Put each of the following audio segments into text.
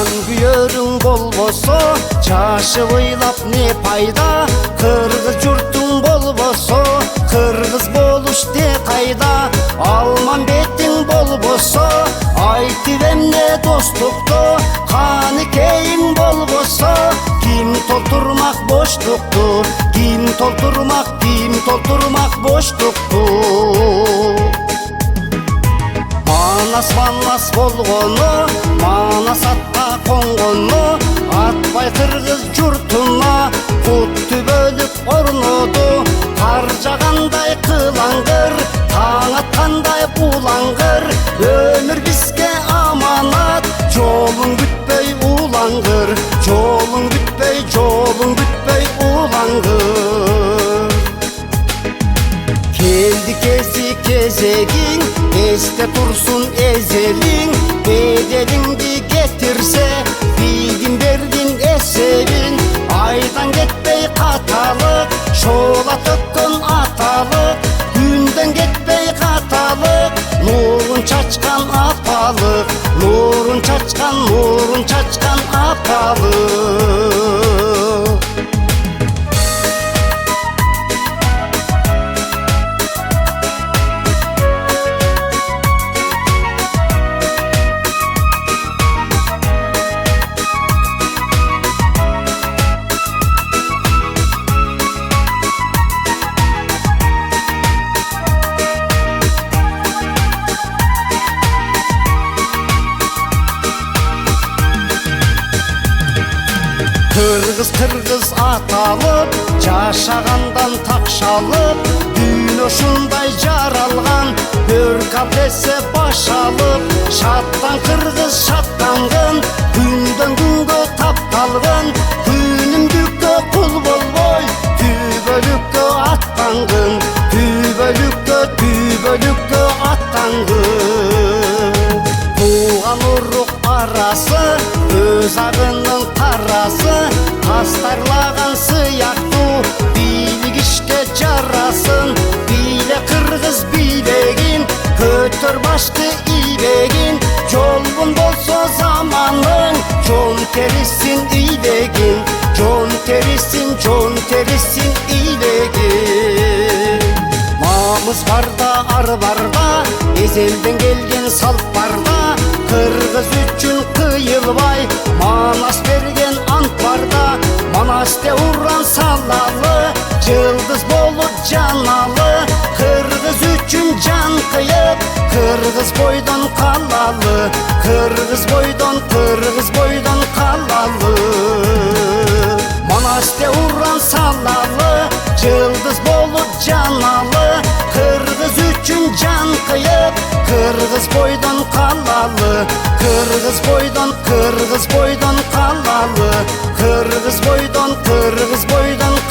жан күйөрүң болбосо жашып ыйлап не пайда, кыргыз журтуң болбосо кыргыз болуш не кайда, алман бетиң болбосо айтып эмне достукту, каныкейиң болбосо ким толтурмак боштукту, ким толтурмак боштукту. Манас болгону, манас атка конгону, атпай кыргыз журтуна кутты бөлүп орноду. Кар жагандай кылаңгыр, таң аткандай улаңгыр, өмүр бизге аманат, жолуң бүтпөй улаңгыр, жолуң бүтпөй улаңгыр. Келди кезегиң, эсте турсун эзелиң, беделиңди кетирсе бийдин бердин эсебин, айдан кетпей каталык, шола төккөн аталык, күндөн кетпей каталык, нурун чачкан апалык, нурун чачкан апалык. Кыргыз аталып, жашагандан такшалып, дүйнө ушундай жаралган, өр капесе баш алып, шаттан кыргыз шаттангын, күндөн күнгө тапталгын, күнүмдүккө кул болбой, түбөлүккө аттангын, түбөлүккө аттангын. Тууган урук арасы, өз агынын тарасы, тастарлаган сыяктуу, бийлик ишке жарасын, бийле кыргыз бийлегин, көтөр башты ийбегин, жолбун болсо заманың, жон терисин ийбегин, жон терисин ийбегин. Намыс барда, ар барда, эзелден келген салт барда, кыргыз үчүн кыйылбай, манас берген ант барда, манасте уран салалы, жылдыз болуп жаналы, кыргыз үчүн жан кыйып, кыргыз бойдон калалы, кыргыз бойдон калалы. Манасте уран салалы, жылдыз болуп жаналы, кыргыз үчүн жан кыйып, кыргыз бойдон калалы, кыргыз бойдон калалы, кыргыз бойдон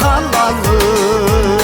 калалы.